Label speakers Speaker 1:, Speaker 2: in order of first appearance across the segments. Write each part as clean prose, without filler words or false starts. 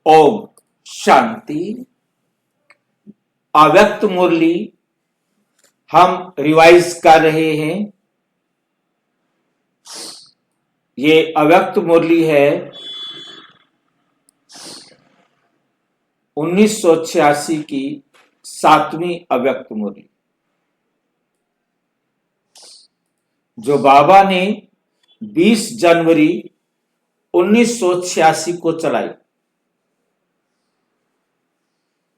Speaker 1: ओम शांति। अव्यक्त मुरली हम रिवाइज कर रहे हैं। ये अव्यक्त मुरली है 1986 की 7वीं अव्यक्त मुरली, जो बाबा ने 20 जनवरी 1986 को चलाई।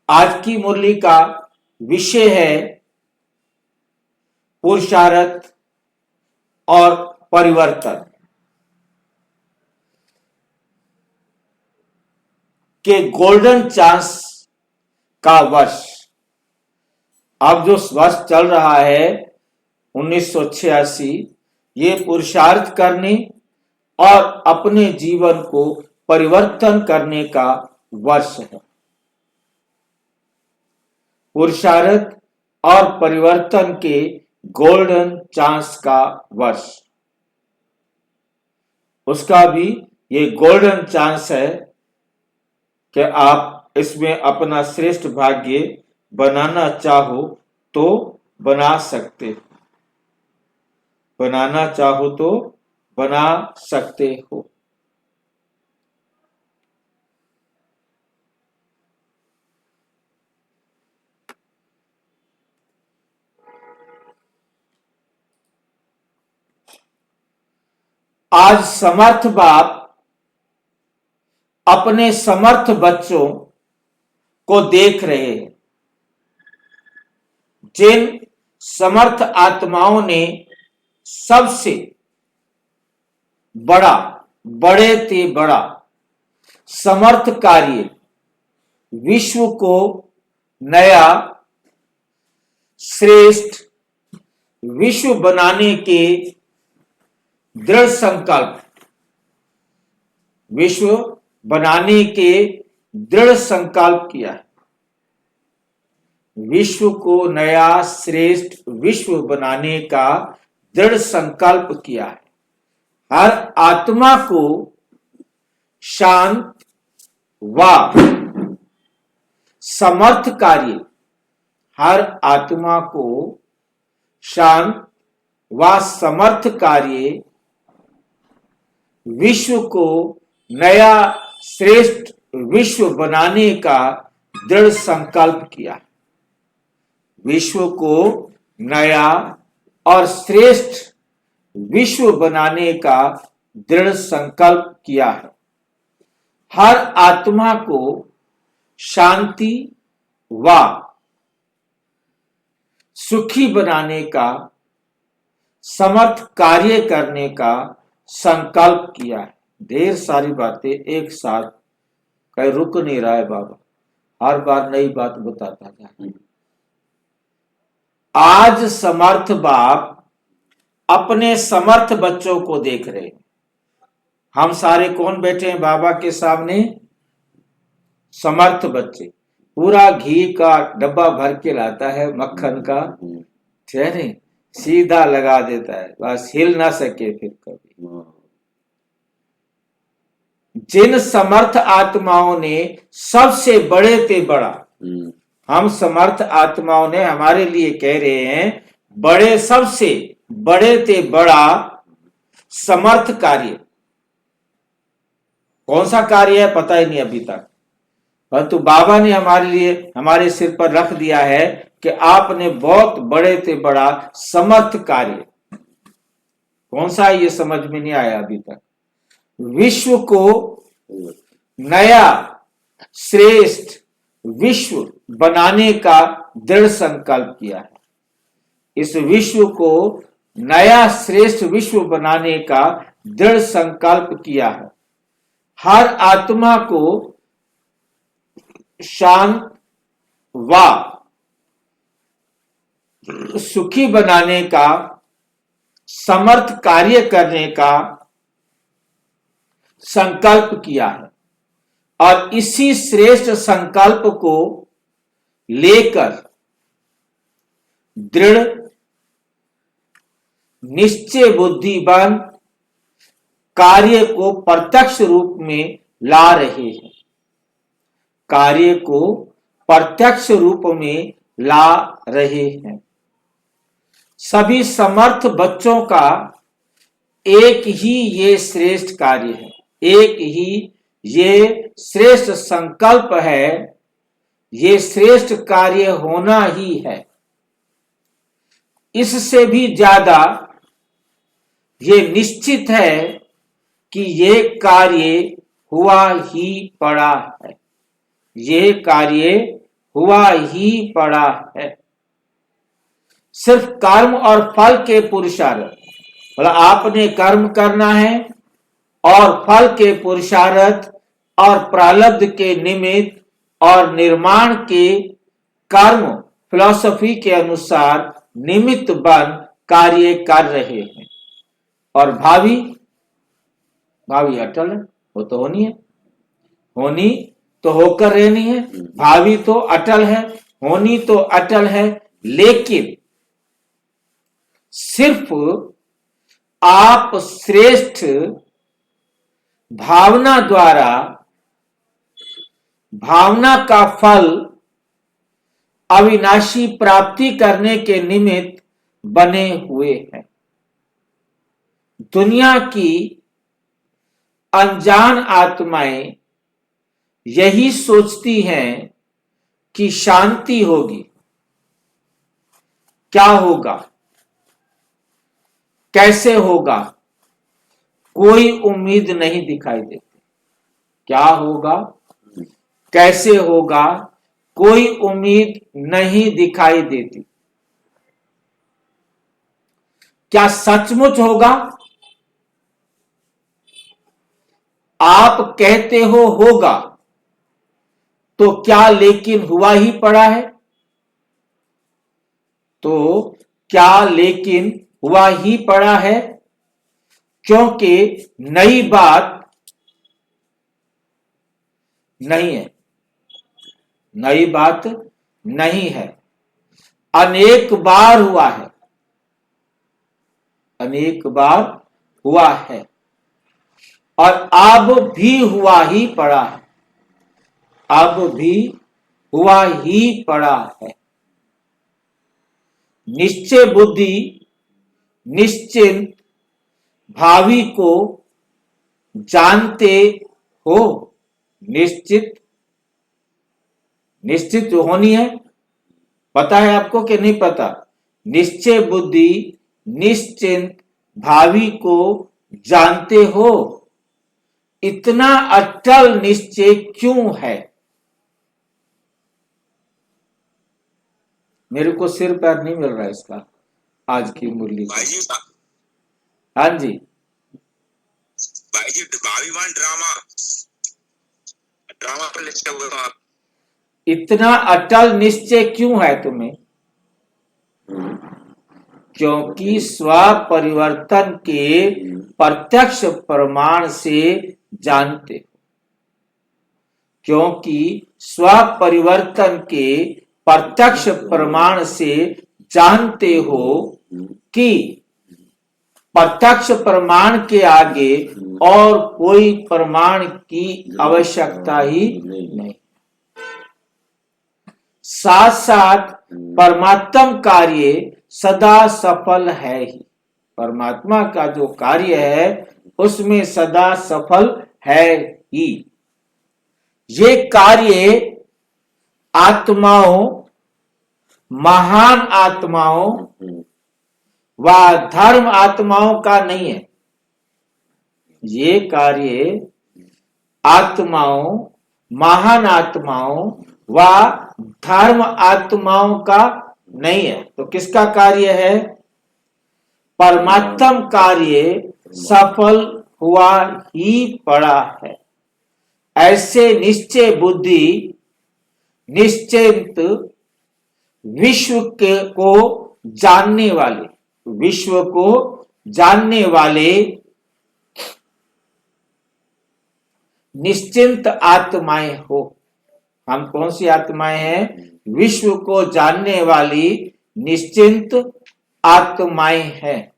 Speaker 1: आज की मुरली का विषय है पुरुषार्थ और परिवर्तन के गोल्डन चांस का वर्ष। अब जो वर्ष चल रहा है 1986, ये पुरुषार्थ करने और अपने जीवन को परिवर्तन करने का वर्ष है। पुरुषार्थ और परिवर्तन के गोल्डन चांस का वर्ष, उसका भी ये गोल्डन चांस है कि आप इसमें अपना श्रेष्ठ भाग्य बनाना चाहो तो बना सकते हो, बनाना चाहो तो बना सकते हो। आज समर्थ बाप अपने समर्थ बच्चों को देख रहे हैं, जिन समर्थ आत्माओं ने सबसे बड़ा, बड़े ते बड़ा समर्थ कार्य, विश्व को नया श्रेष्ठ विश्व बनाने के दृढ़ संकल्प, विश्व बनाने के दृढ़ संकल्प किया है। विश्व को नया श्रेष्ठ विश्व बनाने का दृढ़ संकल्प किया है। हर आत्मा को शांत व समर्थ कार्य, हर आत्मा को शांत व समर्थ कार्य, विश्व को नया श्रेष्ठ विश्व बनाने का दृढ़ संकल्प किया। विश्व को नया और श्रेष्ठ विश्व बनाने का दृढ़ संकल्प किया है। हर आत्मा को शांति व सुखी बनाने का, समर्थ कार्य करने का संकल्प किया है। ढेर सारी बातें एक साथ, कहीं रुक नहीं रहा है बाबा, हर बार नई बात बताता है। आज समर्थ बाप अपने समर्थ बच्चों को देख रहे हैं। हम सारे कौन बैठे हैं बाबा के सामने? समर्थ बच्चे। पूरा घी का डब्बा भर के लाता है, मक्खन का, ठहरे सीधा लगा देता है, बस हिल ना सके फिर कभी। जिन समर्थ आत्माओं ने सबसे बड़े ते बड़ा, हम समर्थ आत्माओं ने हमारे लिए कह रहे हैं, बड़े सबसे बड़े ते बड़ा समर्थ कार्य। कौन सा कार्य है पता ही नहीं अभी तक, परंतु बाबा ने हमारे लिए, हमारे सिर पर रख दिया है कि आपने बहुत बड़े ते बड़ा समर्थ कार्य। कौन सा ये समझ में नहीं आया अभी तक। विश्व को नया श्रेष्ठ विश्व बनाने का दृढ़ संकल्प किया है। इस विश्व को नया श्रेष्ठ विश्व बनाने का दृढ़ संकल्प किया है। हर आत्मा को शांत व सुखी बनाने का, समर्थ कार्य करने का संकल्प किया है। और इसी श्रेष्ठ संकल्प को लेकर दृढ़ निश्चय बुद्धिमान कार्य को प्रत्यक्ष रूप में ला रहे हैं। कार्य को प्रत्यक्ष रूप में ला रहे हैं। सभी समर्थ बच्चों का एक ही ये श्रेष्ठ कार्य है, एक ही ये श्रेष्ठ संकल्प है, ये श्रेष्ठ कार्य होना ही है। इससे भी ज्यादा ये निश्चित है कि ये कार्य हुआ ही पड़ा है, ये कार्य हुआ ही पड़ा है। सिर्फ कर्म और फल के पुरुषार्थ, मतलब आपने कर्म करना है और फल के पुरुषार्थ और प्रारब्ध के निमित्त और निर्माण के कर्म फिलॉसफी के अनुसार निमित्त बन कार्य कर रहे हैं। और भावी अटल है, वो तो होनी है, होनी तो होकर रहनी है, भावी तो अटल है, होनी तो अटल है। लेकिन सिर्फ आप श्रेष्ठ भावना द्वारा भावना का फल अविनाशी प्राप्ति करने के निमित्त बने हुए हैं। दुनिया की अनजान आत्माएं यही सोचती हैं कि शांति होगी, क्या होगा, कैसे होगा, कोई उम्मीद नहीं दिखाई देती। क्या होगा, कैसे होगा, कोई उम्मीद नहीं दिखाई देती। क्या सचमुच होगा? आप कहते हो होगा, तो क्या लेकिन हुआ ही पड़ा है? तो क्या लेकिन हुआ ही पड़ा है? क्योंकि नई बात नहीं है, नई बात नहीं है, अनेक बार हुआ है, अनेक बार हुआ है और अब भी हुआ ही पड़ा है, अब भी हुआ ही पड़ा है। निश्चय बुद्धि निश्चिंत भावी को जानते हो। निश्चित होनी है, पता है आपको कि नहीं पता? निश्चय बुद्धि निश्चिंत भावी को जानते हो। इतना अटल निश्चय क्यों है? मेरे को सिर पैर नहीं मिल रहा इसका आज की मुरली।
Speaker 2: भाई जी,
Speaker 1: हाँ जी
Speaker 2: भाई जी, भावीवान ड्रामा पर लिखे हुए हो आप।
Speaker 1: इतना अटल निश्चय क्यों है तुम्हें? क्योंकि स्व परिवर्तन के प्रत्यक्ष प्रमाण से जानते हो। क्योंकि स्व परिवर्तन के प्रत्यक्ष प्रमाण से जानते हो कि प्रत्यक्ष प्रमाण के आगे और कोई प्रमाण की आवश्यकता ही नहीं। साथ साथ परमात्म कार्य सदा सफल है ही। परमात्मा का जो कार्य है उसमें सदा सफल है ही। ये कार्य आत्माओं, महान आत्माओं व धर्म आत्माओं का नहीं है। ये कार्य आत्माओं, महान आत्माओं व धर्म आत्माओं का नहीं है। तो किसका कार्य है? परमात्म कार्य सफल हुआ ही पड़ा है। ऐसे निश्चय बुद्धि निश्चिंत विश्व को जानने वाले, विश्व को जानने वाले निश्चिंत आत्माएं हो। हम कौन सी आत्माएं हैं? विश्व को जानने वाली निश्चिंत आत्माएं हैं।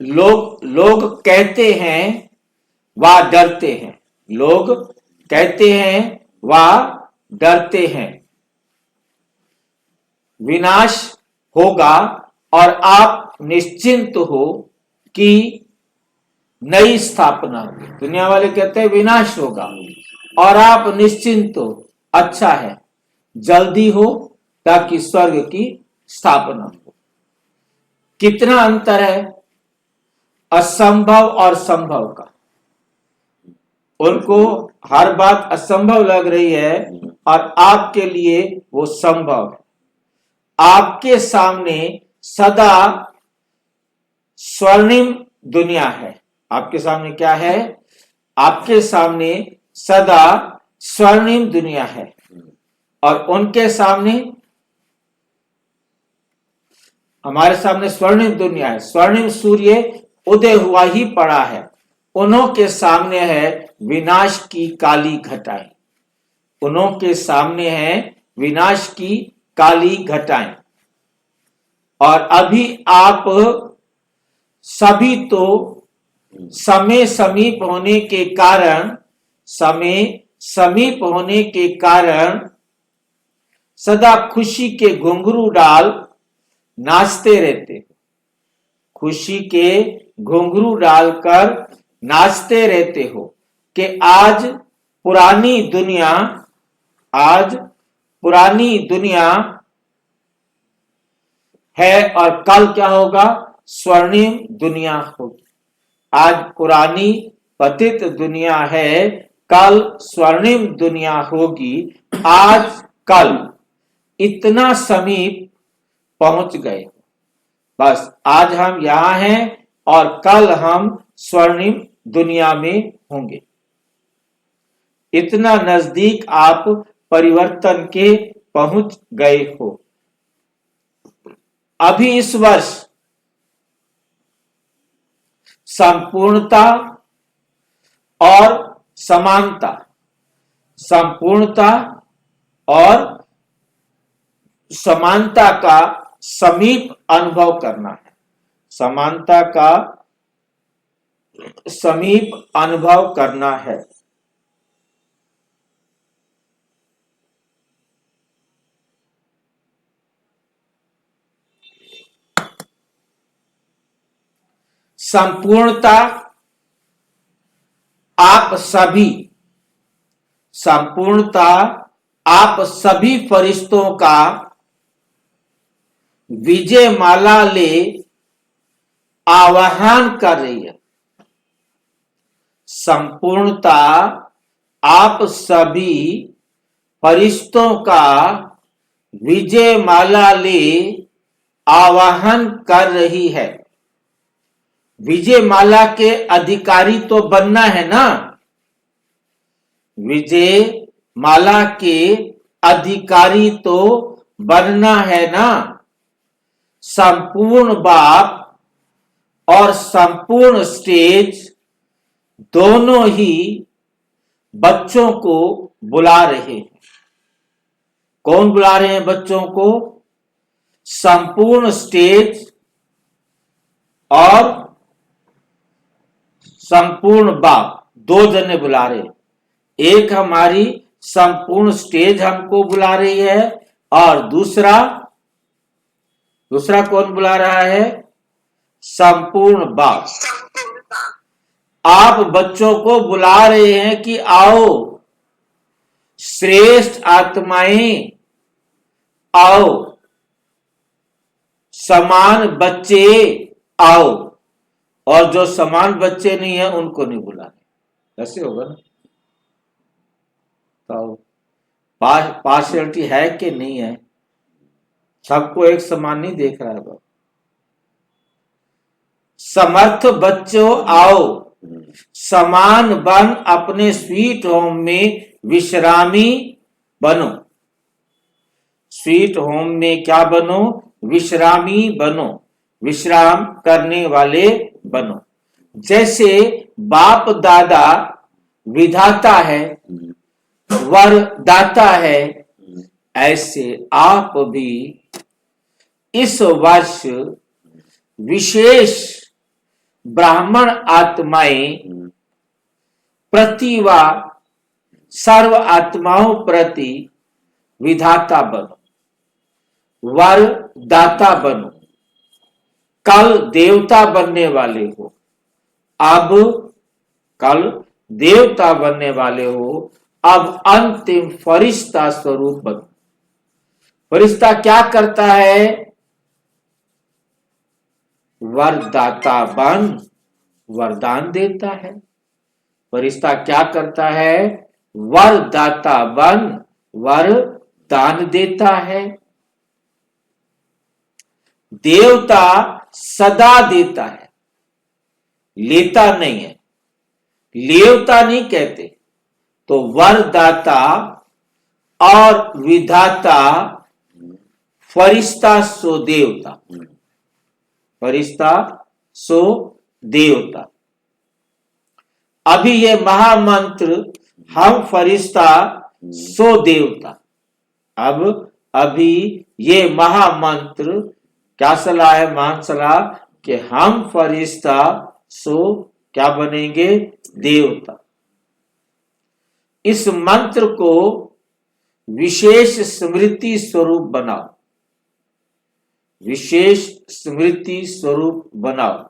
Speaker 1: लोग कहते हैं वह डरते हैं। लोग कहते हैं वह डरते हैं। विनाश होगा और आप निश्चिंत हो कि नई स्थापना होगी। दुनिया वाले कहते हैं विनाश होगा और आप निश्चिंत हो, अच्छा है, जल्दी हो ताकि स्वर्ग की स्थापना हो। कितना अंतर है असंभव और संभव का। उनको हर बात असंभव लग रही है और आपके लिए वो संभव है। आपके सामने सदा स्वर्णिम दुनिया है। आपके सामने क्या है? आपके सामने सदा स्वर्णिम दुनिया है और उनके सामने, हमारे सामने स्वर्णिम दुनिया है। स्वर्णिम सूर्य उदय हुआ ही पड़ा है। उन्हों के सामने है विनाश की काली घटाएं। उन्हों के सामने है विनाश की काली घटाएं। और अभी आप सभी तो समय समीप होने के कारण, समय समीप होने के कारण सदा खुशी के घुंघरू डाल नाचते रहते हो। खुशी के घुंघरू डालकर नाचते रहते हो कि आज पुरानी दुनिया है और कल क्या होगा? स्वर्णिम दुनिया होगी। आज पुरानी पतित दुनिया है, कल स्वर्णिम दुनिया होगी। आज कल इतना समीप पहुंच गए। बस आज हम यहां हैं और कल हम स्वर्णिम दुनिया में होंगे। इतना नजदीक आप परिवर्तन के पहुंच गए हो। अभी इस वर्ष संपूर्णता और समानता, संपूर्णता और समानता का समीप अनुभव करना है। समानता का समीप अनुभव करना है। संपूर्णता आप सभी फरिश्तों का विजय माला ले आवाहन कर रही है। संपूर्णता आप सभी फरिश्तों का विजय माला ले आवाहन कर रही है। विजय माला के अधिकारी तो बनना है ना। विजय माला के अधिकारी तो बनना है ना। संपूर्ण बाप और संपूर्ण स्टेज दोनों ही बच्चों को बुला रहे हैं। कौन बुला रहे हैं बच्चों को? संपूर्ण स्टेज और संपूर्ण बाप, दो जने बुला रहे। एक हमारी संपूर्ण स्टेज हमको बुला रही है और दूसरा कौन बुला रहा है? संपूर्ण बाप। आप बच्चों को बुला रहे हैं कि आओ श्रेष्ठ आत्माएं, आओ समान बच्चे आओ। और जो समान बच्चे नहीं है उनको नहीं बुलाने। ऐसे होगा ना। तो पार्शियलिटी है कि नहीं है? सबको एक समान नहीं देख रहा है। समर्थ बच्चों आओ, समान बन अपने स्वीट होम में विश्रामी बनो। स्वीट होम में क्या बनो? विश्रामी बनो, विश्राम करने वाले बनो। जैसे बाप दादा विधाता है, वरदाता है, ऐसे आप भी इस वर्ष विशेष ब्राह्मण आत्माएं प्रति व सर्व आत्माओं प्रति विधाता बनो, वर दाता बनो। कल देवता बनने वाले हो, अब कल देवता बनने वाले हो, अब अंतिम फरिश्ता स्वरूप बनो। फरिश्ता क्या करता है? वरदाता बन वरदान देता है। फरिश्ता क्या करता है? वरदाता बन वरदान देता है। देवता सदा देता है, लेता नहीं है, लेवता नहीं कहते। तो वरदाता और विधाता, फरिश्ता सो देवता, फरिश्ता सो देवता। अभी ये महामंत्र हम फरिश्ता सो देवता, अब अभी ये महामंत्र क्या सलाह है? महान सलाह कि हम फरिश्ता सो क्या बनेंगे? देवता। इस मंत्र को विशेष स्मृति स्वरूप बनाओ, विशेष स्मृति स्वरूप बनाओ।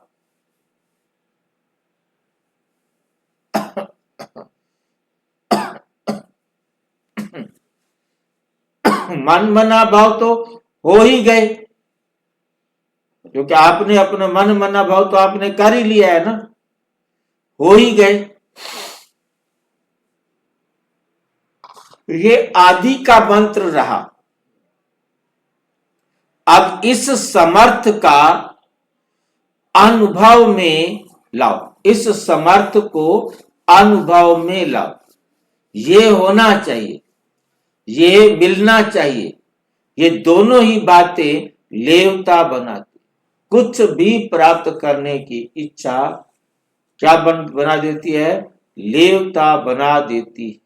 Speaker 1: मन मना भाव तो हो ही गए, क्योंकि आपने अपने मन मना भाव तो आपने कर ही लिया है ना, हो ही गए। ये आदि का मंत्र रहा। अब इस समर्थ का अनुभव में लाओ, इस समर्थ को अनुभव में लाओ। ये होना चाहिए, ये मिलना चाहिए। ये दोनों ही बातें लेवता बनाती। कुछ भी प्राप्त करने की इच्छा क्या बना देती है? लेवता बना देती है।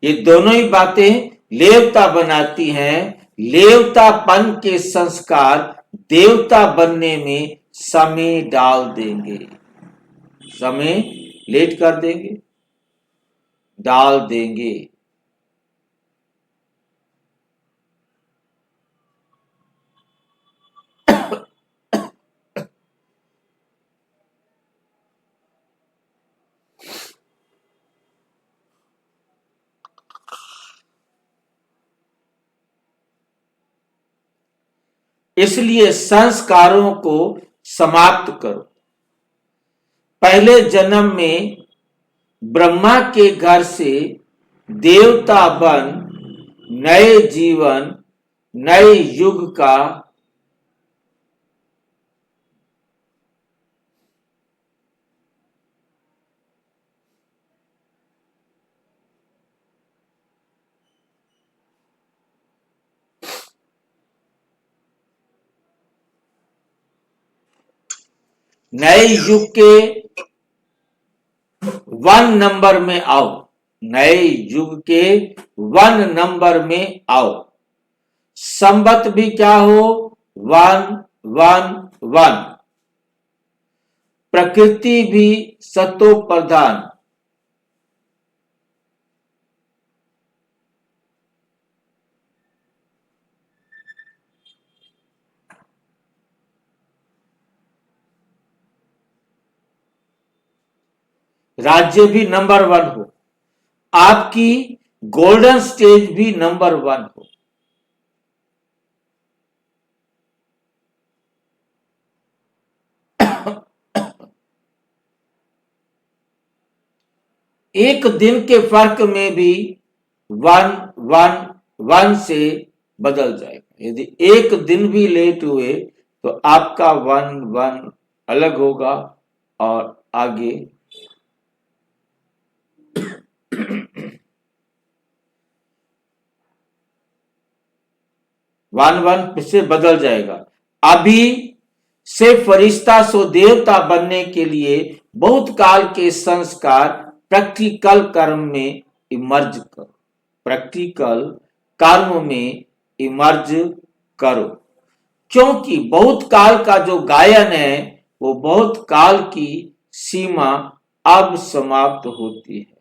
Speaker 1: ये दोनों ही बातें लेवता बनाती हैं। लेवतापन के संस्कार देवता बनने में समय डाल देंगे, समय लेट कर देंगे, डाल देंगे। इसलिए संस्कारों को समाप्त करो। पहले जन्म में ब्रह्मा के घर से देवता बन नए जीवन, नए युग का नए युग के 1 नंबर में आओ, नए युग के 1 नंबर में आओ। संबत भी क्या हो? 111। प्रकृति भी सतो प्रधान। राज्य भी नंबर 1 हो, आपकी गोल्डन स्टेज भी नंबर 1 हो। एक दिन के फर्क में भी 111 से बदल जाएगा। यदि एक दिन भी लेट हुए तो आपका 11 अलग होगा और आगे 11 से बदल जाएगा। अभी से फरिश्ता सो देवता बनने के लिए बहुत काल के संस्कार प्रैक्टिकल कर्म में इमर्ज करो। प्रैक्टिकल कर्म में इमर्ज करो, क्योंकि बहुत काल का जो गायन है वो बहुत काल की सीमा अब समाप्त होती है।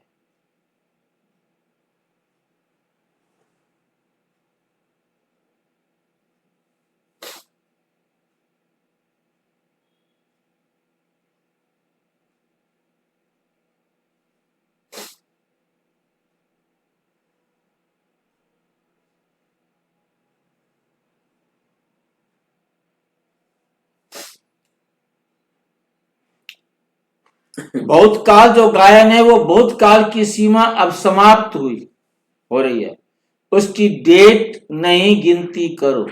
Speaker 1: बहुत काल जो गायन है वो बहुत काल की सीमा अब समाप्त हो रही है, उसकी डेट नहीं गिनती करो।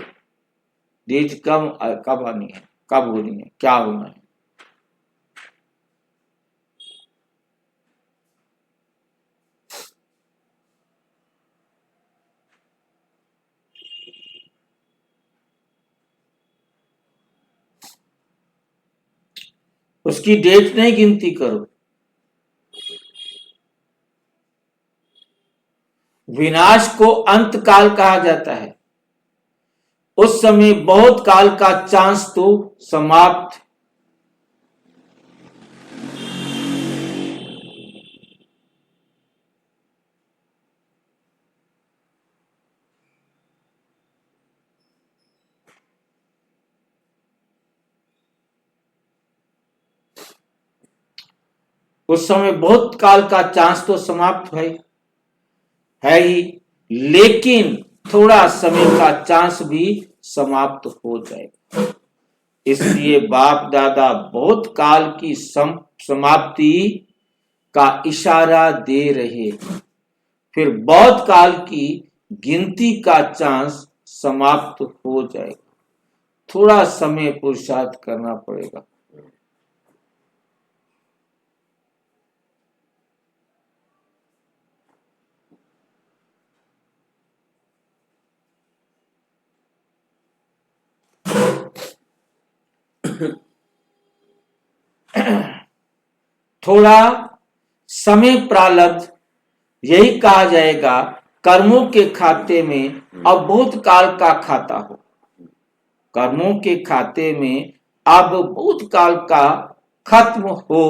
Speaker 1: डेट कब आनी है, कब होनी है, क्या होना है। उसकी डेट नहीं गिनती करो। विनाश को अंत काल कहा जाता है। उस समय बहुत काल का चांस तो समाप्त। उस समय बहुत काल का चांस तो समाप्त है ही, लेकिन थोड़ा समय का चांस भी समाप्त हो जाएगा। इसलिए बाप दादा बहुत काल की समाप्ति का इशारा दे रहे हैं। फिर बहुत काल की गिनती का चांस समाप्त हो जाएगा। थोड़ा समय पुरुषार्थ करना पड़ेगा। थोड़ा समय प्रारब्ध, यही कहा जाएगा कर्मों के खाते में अब बहुत काल का खाता हो। कर्मों के खाते में अब बहुत काल का खत्म हो,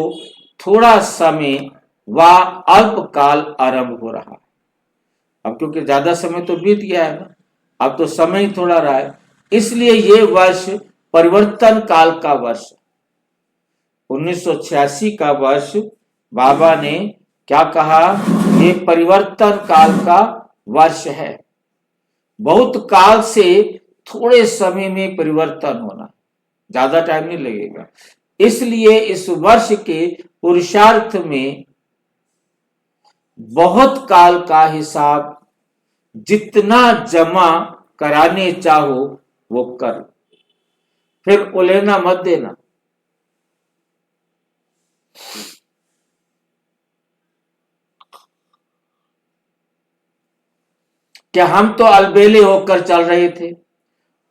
Speaker 1: थोड़ा समय व अल्प काल आरंभ हो रहा है। अब क्योंकि ज्यादा समय तो बीत गया है ना, अब तो समय ही थोड़ा रहा है, इसलिए ये वर्ष परिवर्तन काल का वर्ष, 1986 का वर्ष बाबा ने क्या कहा, ये परिवर्तन काल का वर्ष है। बहुत काल से थोड़े समय में परिवर्तन होना, ज्यादा टाइम नहीं लगेगा। इसलिए इस वर्ष के पुरुषार्थ में बहुत काल का हिसाब जितना जमा कराने चाहो वो कर, फिर उलेना मत देना। क्या हम तो अलबेले होकर चल रहे थे,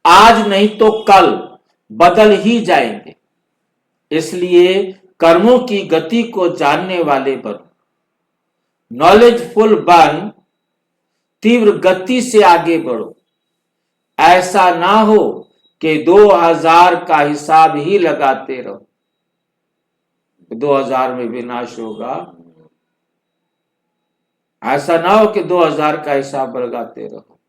Speaker 1: आज नहीं तो कल बदल ही जाएंगे। इसलिए कर्मों की गति को जानने वाले बनो, नॉलेजफुल बन, तीव्र गति से आगे बढ़ो। ऐसा ना हो कि 2000 का हिसाब ही लगाते रहो, 2000 में विनाश होगा। ऐसा ना हो कि 2000 का हिसाब लगाते रहो।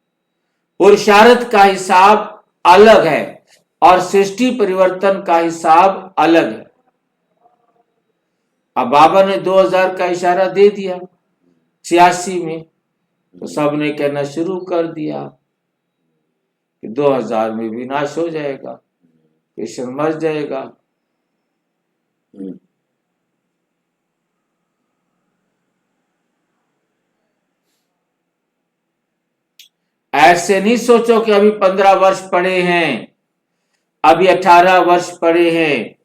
Speaker 1: पुरुषार्थ का हिसाब अलग है और सृष्टि परिवर्तन का हिसाब अलग है। अब बाबा ने 2000 का इशारा दे दिया 86 में, तो सबने कहना शुरू कर दिया कि 2000 में विनाश हो जाएगा, कृष्ण मर जाएगा। ऐसे नहीं सोचो कि अभी 15 वर्ष पड़े हैं, अभी 18 वर्ष पड़े हैं,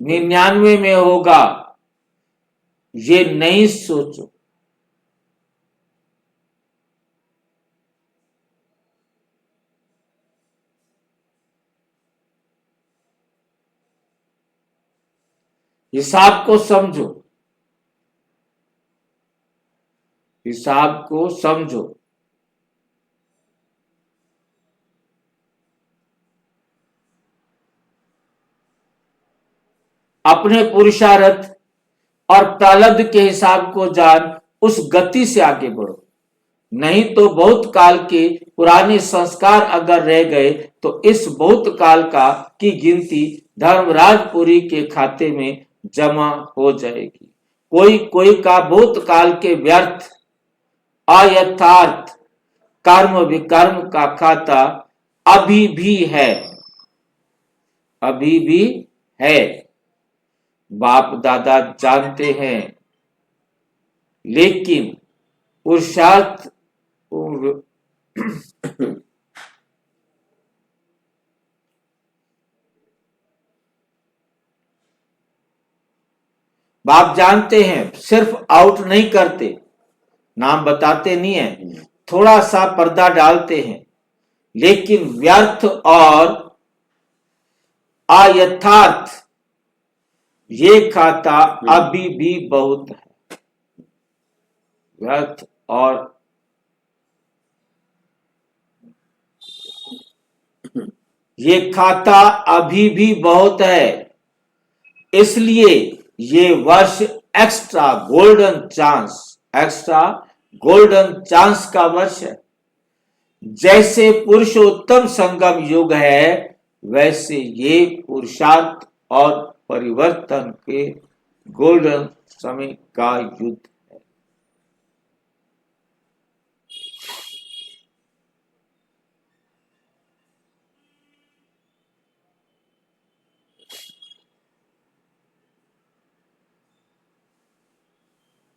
Speaker 1: 99 में होगा, ये नहीं सोचो। हिसाब को समझो। हिसाब को समझो। अपने पुरुषार्थ और प्रारब्ध के हिसाब को जान उस गति से आगे बढ़ो, नहीं तो बहुत काल के पुराने संस्कार अगर रह गए तो इस बहुत काल का की गिनती धर्मराजपुरी के खाते में जमा हो जाएगी। कोई कोई का बहुत काल के व्यर्थ अयथार्थ कर्म विकर्म का खाता अभी भी है, अभी भी है। बाप दादा जानते हैं, लेकिन पुरुषार्थ बाप जानते हैं, सिर्फ आउट नहीं करते, नाम बताते नहीं है, थोड़ा सा पर्दा डालते हैं, लेकिन व्यर्थ और अयथार्थ ये खाता अभी भी बहुत है। व्यर्थ और ये खाता अभी भी बहुत है, इसलिए ये वर्ष एक्स्ट्रा गोल्डन चांस का वर्ष है। जैसे पुरुषोत्तम संगम युग है, वैसे ये पुरुषार्थ और परिवर्तन के गोल्डन समय का युद्ध है।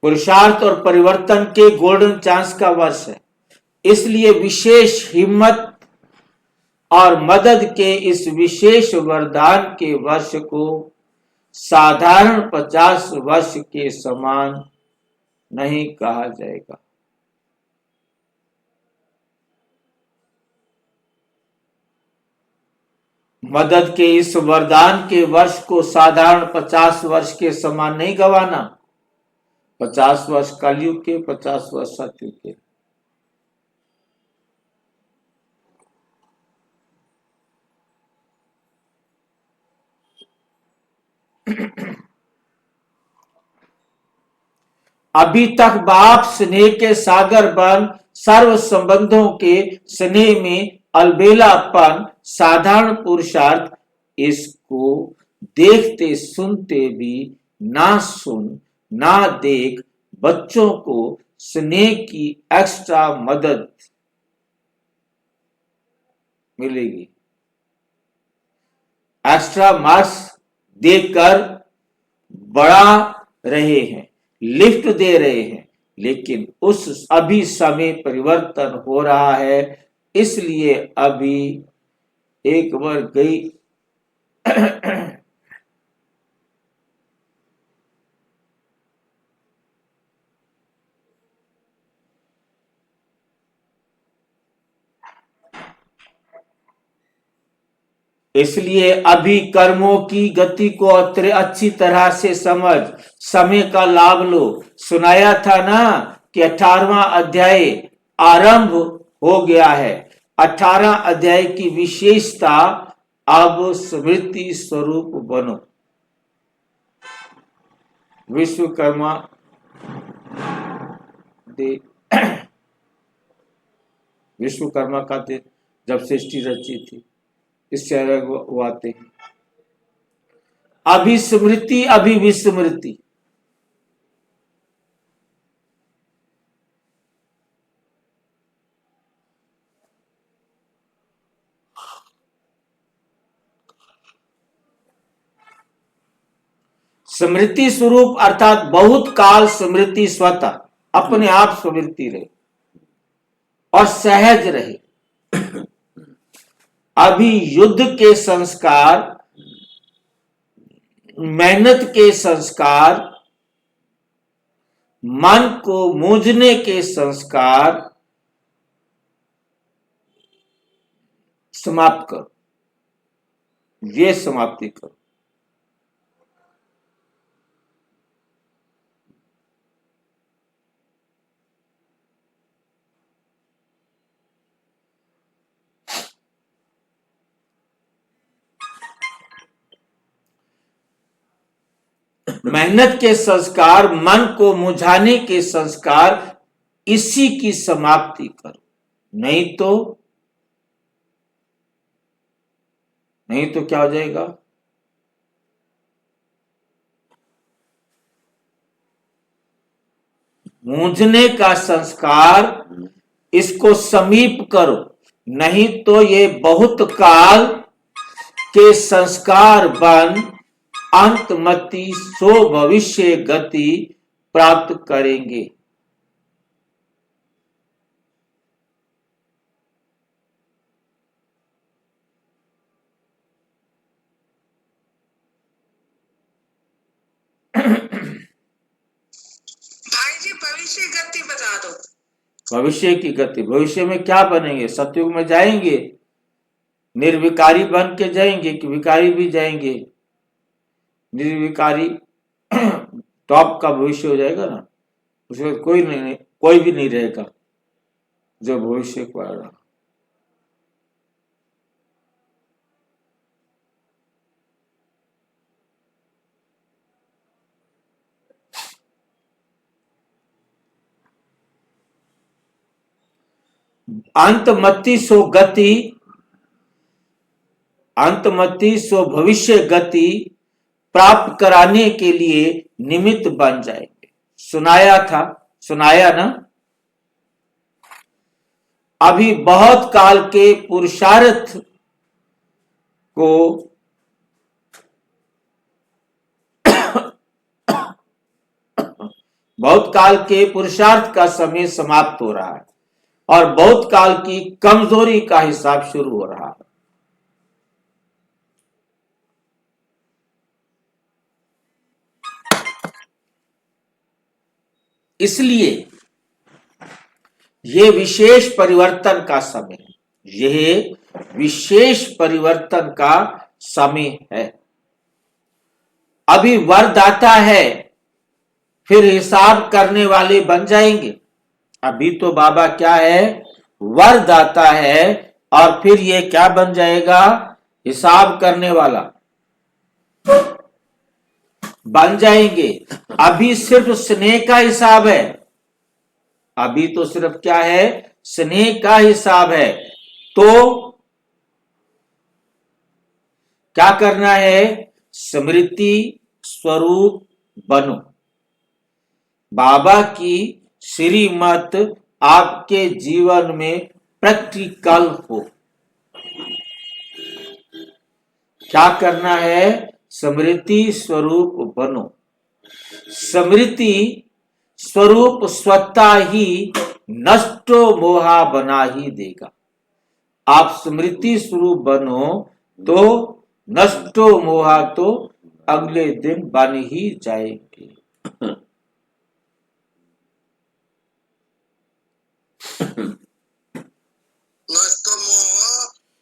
Speaker 1: पुरुषार्थ और परिवर्तन के गोल्डन चांस का वर्ष है, इसलिए विशेष हिम्मत और मदद के इस विशेष वरदान के वर्ष को साधारण 50 वर्ष के समान नहीं कहा जाएगा। मदद के इस वरदान के वर्ष को साधारण 50 वर्ष के समान नहीं गवाना। 50 वर्ष कलयुग के, 50 वर्ष सतयुग के। अभी तक बाप स्नेह के सागर बन सर्व संबंधों के स्नेह में अलबेलापन साधारण पुरुषार्थ, इसको देखते सुनते भी ना सुन ना देख बच्चों को स्नेह की एक्स्ट्रा मदद मिलेगी, एक्स्ट्रा मार्क्स देकर बढ़ा रहे हैं, लिफ्ट दे रहे हैं, लेकिन उस अभी समय परिवर्तन हो रहा है, इसलिए अभी एक बार गई इसलिए अभी कर्मों की गति को अच्छी तरह से समझ, समय का लाभ लो। सुनाया था ना कि 18वां अध्याय आरंभ हो गया है। 18 अध्याय की विशेषता, अब स्मृति स्वरूप बनो। विश्वकर्मा विश्वकर्मा का दिन जब सृष्टि रची थी, इससे अलग वो आते हैं। अभी स्मृति अभी विस्मृति। स्मृति स्वरूप अर्थात बहुत काल स्मृति स्वतः अपने आप स्मृति रहे और सहज रहे। अभी युद्ध के संस्कार, मेहनत के संस्कार, मन को मूंझने के संस्कार समाप्त करो, ये समाप्ति करो। मेहनत के संस्कार, मन को मुझाने के संस्कार, इसी की समाप्ति करो। नहीं तो क्या हो जाएगा? मूंझने का संस्कार, इसको समीप करो, नहीं तो ये बहुत काल के संस्कार बन अंतमति सो भविष्य गति प्राप्त करेंगे।
Speaker 3: भाई जी भविष्य गति बता दो।
Speaker 1: भविष्य की गति, भविष्य में क्या बनेंगे? सतयुग में जाएंगे, निर्विकारी बन के जाएंगे कि विकारी भी जाएंगे? निर्विकारी टॉप का भविष्य हो जाएगा ना, उसमें कोई भी नहीं रहेगा जो भविष्य को आ रहा। अंतमति सो गति, अंतमति सो भविष्य गति प्राप्त कराने के लिए निमित्त बन जाएंगे। सुनाया ना? अभी बहुत काल के पुरुषार्थ को बहुत काल के पुरुषार्थ का समय समाप्त हो रहा है और बहुत काल की कमजोरी का हिसाब शुरू हो रहा है। इसलिए ये विशेष परिवर्तन का समय है, यह विशेष परिवर्तन का समय है। अभी वरदाता है, फिर हिसाब करने वाले बन जाएंगे। अभी तो बाबा क्या है? वरदाता है, और फिर ये क्या बन जाएगा? हिसाब करने वाला बन जाएंगे। अभी सिर्फ स्नेह का हिसाब है, अभी तो सिर्फ क्या है? स्नेह का हिसाब है। तो क्या करना है? स्मृति स्वरूप बनो। बाबा की श्रीमत आपके जीवन में प्रैक्टिकल हो। क्या करना है? स्मृति स्वरूप बनो। स्मृति स्वरूप स्वतः ही नष्टो मोहा बना ही देगा। आप स्मृति स्वरूप बनो तो नष्टो मोहा तो अगले दिन बन ही जाएंगे।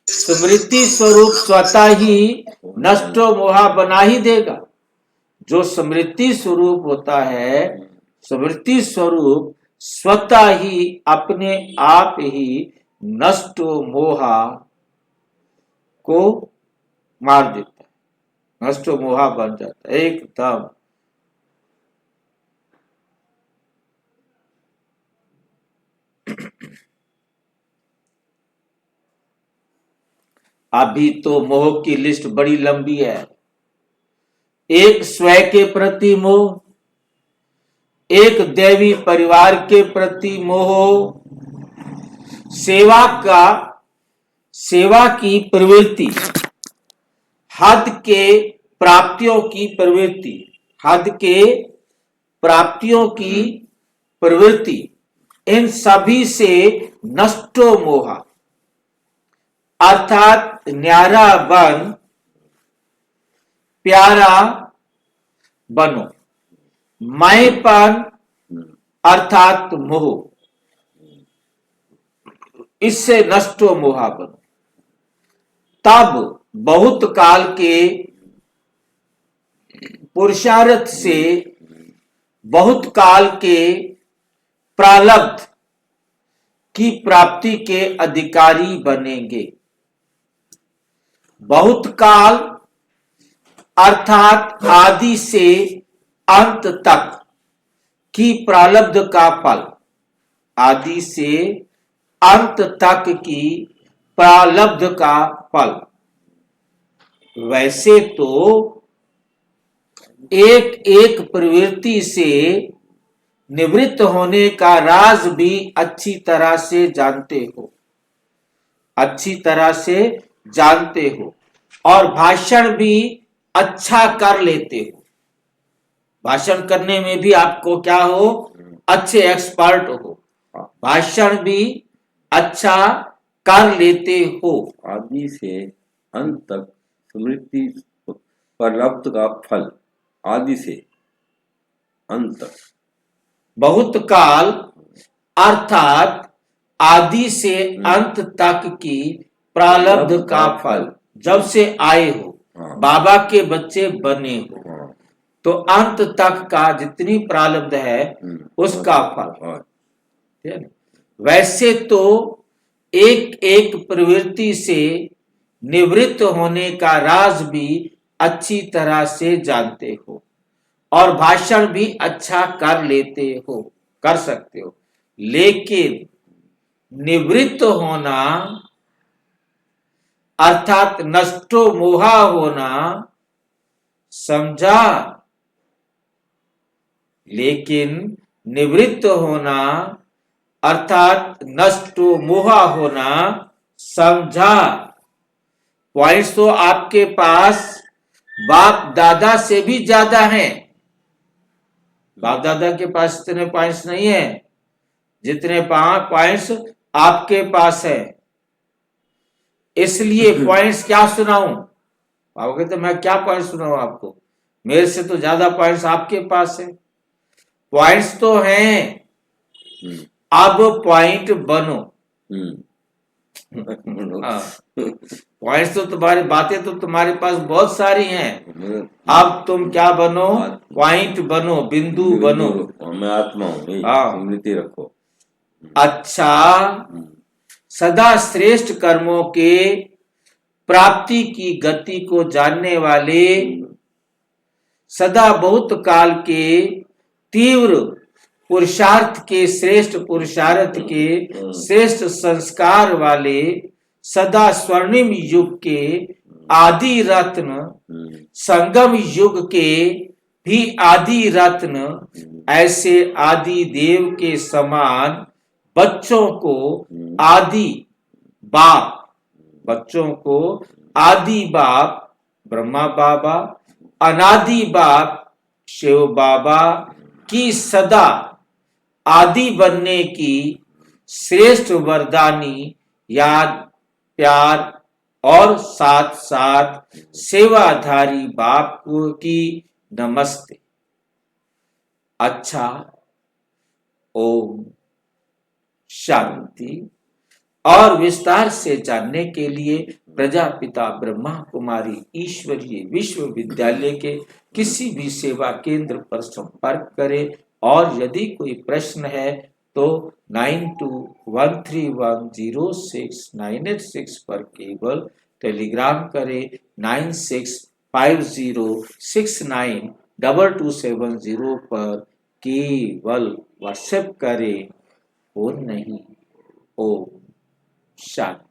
Speaker 1: स्मृति स्वरूप स्वतः ही नष्टो मोहा बना ही देगा। जो स्मृति स्वरूप होता है, स्मृति स्वरूप स्वतः ही अपने आप ही नष्टो मोहा को मार देता है, नष्टो मोहा बन जाता है एकदम। अभी तो मोह की लिस्ट बड़ी लंबी है। एक स्वयं के प्रति मोह, एक दैवी परिवार के प्रति मोह, सेवा की प्रवृत्ति, हद के प्राप्तियों की प्रवृत्ति, हद के प्राप्तियों की प्रवृत्ति, इन सभी से नष्टो मोहा अर्थात न्यारा बन प्यारा बनो। मैंपन अर्थात मोह, इससे नष्टो मोहा बनो। तब बहुत काल के पुरुषार्थ से बहुत काल के प्रारब्ध की प्राप्ति के अधिकारी बनेंगे। बहुत काल अर्थात आदि से अंत तक की प्रारब्ध का फल, आदि से अंत तक की प्रारब्ध का फल। वैसे तो एक एक प्रवृत्ति से निवृत्त होने का राज भी अच्छी तरह से जानते हो, अच्छी तरह से जानते हो, और भाषण भी अच्छा कर लेते हो। भाषण करने में भी आपको क्या हो, अच्छे एक्सपर्ट हो, भाषण भी अच्छा कर लेते हो।
Speaker 4: आदि से अंत तक स्मृति प्रारब्ध का फल, आदि से अंत तक।
Speaker 1: बहुत काल अर्थात आदि से अंत तक की प्रारब्ध का फल, जब से आए हो, बाबा के बच्चे बने हो, तो अंत तक का जितनी प्रारब्ध है उसका फल। वैसे तो एक एक प्रवृत्ति से निवृत्त होने का राज भी अच्छी तरह से जानते हो, और भाषण भी अच्छा कर लेते हो, कर सकते हो, लेकिन निवृत्त होना अर्थात नष्टो मोहा होना, समझा? लेकिन निवृत्त होना अर्थात नष्टो मोहा होना, समझा? पॉइंट्स तो आपके पास बाप दादा से भी ज्यादा हैं। बाप दादा के पास इतने पॉइंट्स नहीं है जितने पॉइंट्स आपके पास है। इसलिए पॉइंट्स क्या सुनाऊं? आप कहते मैं क्या पॉइंट सुनाऊं आपको? मेरे से तो ज्यादा पॉइंट्स आपके पास है। पॉइंट्स तो हैं, अब पॉइंट बनो। पॉइंट्स तो तुम्हारी बातें तो तुम्हारे पास बहुत सारी हैं, अब तुम क्या बनो? पॉइंट बनो, बिंदु बनो।
Speaker 4: मैं आत्मा हूँ, स्मृति रखो।
Speaker 1: अच्छा, सदा श्रेष्ठ कर्मों के प्राप्ति की गति को जानने वाले, सदा बहुत काल के तीव्र पुरुषार्थ के श्रेष्ठ पुरुषार्थ के श्रेष्ठ संस्कार वाले, सदा स्वर्णिम युग के आदि रत्न, संगम युग के भी आदि रत्न, ऐसे आदि देव के समान बच्चों को आदि बाप, बच्चों को आदि बाप ब्रह्मा बाबा, अनादि बाप शिव बाबा की सदा आदि बनने की श्रेष्ठ वरदानी याद, प्यार और साथ साथ सेवाधारी बाप को की नमस्ते। अच्छा, ओम शांति। और विस्तार से जानने के लिए प्रजापिता ब्रह्मा कुमारी ईश्वरीय विश्वविद्यालय के किसी भी सेवा केंद्र पर संपर्क करें, और यदि कोई प्रश्न है तो 9213106986 पर केवल टेलीग्राम करें, 9650692270 पर केवल व्हाट्सएप करें, और नहीं। ओम शांति।